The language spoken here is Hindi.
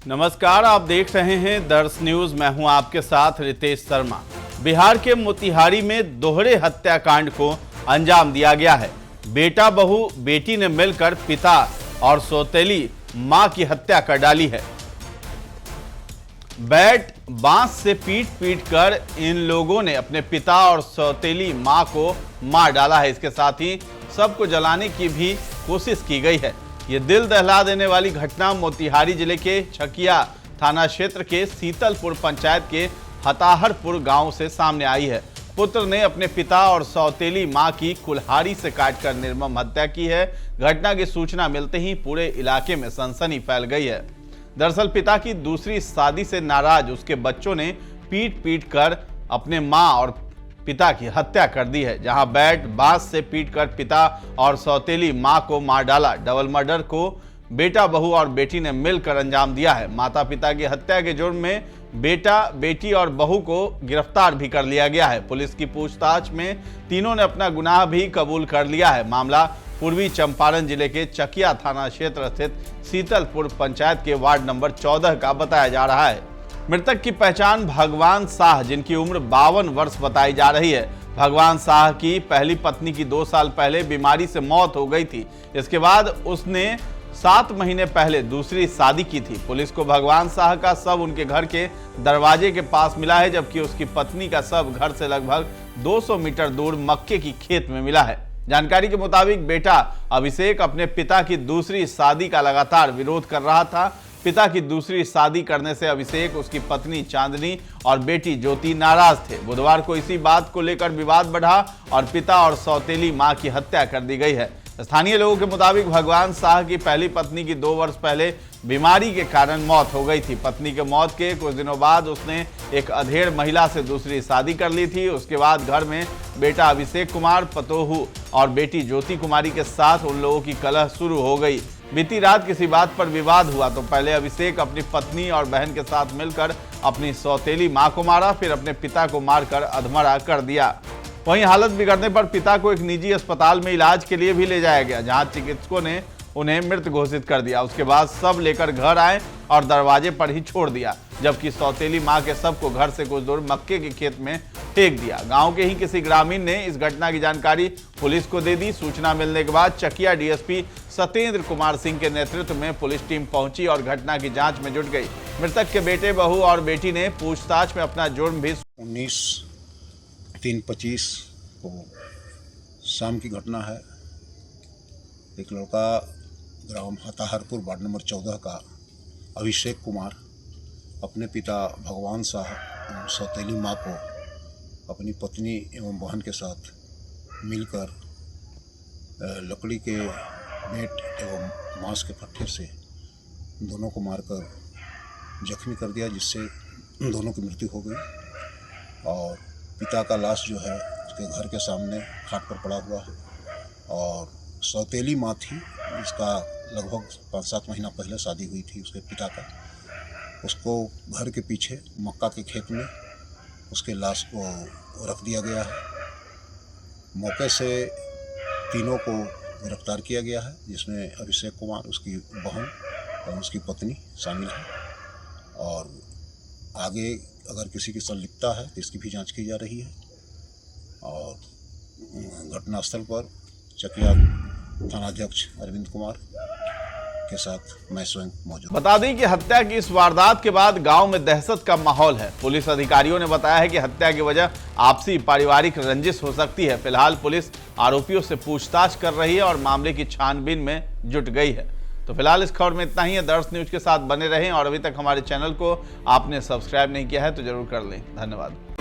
नमस्कार, आप देख रहे हैं दर्श न्यूज। मैं हूं आपके साथ रितेश शर्मा। बिहार के मोतिहारी में दोहरे हत्याकांड को अंजाम दिया गया है। बेटा बहू बेटी ने मिलकर पिता और सौतेली मां की हत्या कर डाली है। बैट बांस से पीट कर इन लोगों ने अपने पिता और सौतेली मां को मार डाला है। इसके साथ ही सबको जलाने की भी कोशिश की गई है। ये दिल दहला देने वाली घटना मोतिहारी जिले के छकिया थाना क्षेत्र के शीतलपुर पंचायत के हताहरपुर गांव से सामने आई है। पुत्र ने अपने पिता और सौतेली मां की कुल्हाड़ी से काटकर निर्मम हत्या की है। घटना की सूचना मिलते ही पूरे इलाके में सनसनी फैल गई है। दरअसल पिता की दूसरी शादी से नाराज उसके बच्चों ने पीट कर अपने मां और पिता की हत्या कर दी है। जहां बैट बांस से पीटकर पिता और सौतेली मां को मार डाला। डबल मर्डर को बेटा बहू और बेटी ने मिलकर अंजाम दिया है। माता पिता की हत्या के जुर्म में बेटा बेटी और बहू को गिरफ्तार भी कर लिया गया है। पुलिस की पूछताछ में तीनों ने अपना गुनाह भी कबूल कर लिया है। मामला पूर्वी चंपारण जिले के चकिया थाना क्षेत्र स्थित शीतलपुर पंचायत के वार्ड नंबर 14 का बताया जा रहा है। मृतक की पहचान भगवान शाह, जिनकी उम्र 52 वर्ष बताई जा रही है। भगवान शाह की पहली पत्नी की 2 साल पहले बीमारी से मौत हो गई थी। इसके बाद उसने 7 महीने पहले दूसरी शादी की थी। पुलिस को भगवान शाह का शव उनके घर के दरवाजे के पास मिला है, जबकि उसकी पत्नी का शव घर से लगभग 200 मीटर दूर मक्के की खेत में मिला है। जानकारी के मुताबिक बेटा अभिषेक अपने पिता की दूसरी शादी का लगातार विरोध कर रहा था। पिता की दूसरी शादी करने से अभिषेक, उसकी पत्नी चांदनी और बेटी ज्योति नाराज थे। बुधवार को इसी बात को लेकर विवाद बढ़ा और पिता और सौतेली मां की हत्या कर दी गई है। स्थानीय लोगों के मुताबिक भगवान शाह की पहली पत्नी की 2 वर्ष पहले बीमारी के कारण मौत हो गई थी। पत्नी के मौत के कुछ दिनों बाद उसने एक अधेड़ महिला से दूसरी शादी कर ली थी। उसके बाद घर में बेटा अभिषेक कुमार, पतोहू और बेटी ज्योति कुमारी के साथ उन लोगों की कलह शुरू हो गई। बीती रात किसी बात पर विवाद हुआ तो पहले अभिषेक अपनी पत्नी और बहन के साथ मिलकर अपनी सौतेली मां को मारा, फिर अपने पिता को मारकर अधमरा कर दिया। वहीं हालत बिगड़ने पर पिता को एक निजी अस्पताल में इलाज के लिए भी ले जाया गया, जहां चिकित्सकों ने उन्हें मृत घोषित कर दिया। उसके बाद सब लेकर घर आए और दरवाजे पर ही छोड़ दिया, जबकि सौतेली मां के शव को घर से कुछ दूर मक्के के खेत में फेंक दिया। गांव के ही किसी ग्रामीण ने इस घटना की जानकारी पुलिस को दे दी। सूचना मिलने के बाद चकिया डीएसपी सत्येंद्र कुमार सिंह के नेतृत्व में पुलिस टीम पहुंची और घटना की जांच में जुट गई। मृतक के बेटे, बहू और बेटी ने पूछताछ में अपना जुर्म भी 19/3/25 को शाम की घटना है। एक लड़का ग्राम हताहरपुर वार्ड नंबर 14 का अभिषेक कुमार अपने पिता भगवान शाह सौतेली मां को अपनी पत्नी एवं बहन के साथ मिलकर लकड़ी के बेट एवं बांस के फट्टे से दोनों को मारकर जख्मी कर दिया, जिससे दोनों की मृत्यु हो गई। और पिता का लाश जो है उसके घर के सामने खाट पर पड़ा हुआ है। और सौतेली माँ थी, जिसका लगभग 5-7 महीना पहले शादी हुई थी उसके पिता का, उसको घर के पीछे मक्का के खेत में उसके लाश को रख दिया गया है। मौके से तीनों को गिरफ्तार किया गया है, जिसमें अभिषेक कुमार, उसकी बहन और उसकी पत्नी शामिल है। और आगे अगर किसी की संलिप्तता है तो इसकी भी जांच की जा रही है। और घटनास्थल पर चकिया थानाध्यक्ष अरविंद कुमार के साथ मैं स्वयं मौजूद। बता दें कि हत्या की इस वारदात के बाद गांव में दहशत का माहौल है। पुलिस अधिकारियों ने बताया है कि हत्या की वजह आपसी पारिवारिक रंजिश हो सकती है। फिलहाल पुलिस आरोपियों से पूछताछ कर रही है और मामले की छानबीन में जुट गई है। तो फिलहाल इस खबर में इतना ही है। दर्श न्यूज के साथ बने रहें और अभी तक हमारे चैनल को आपने सब्सक्राइब नहीं किया है तो जरूर कर लें। धन्यवाद।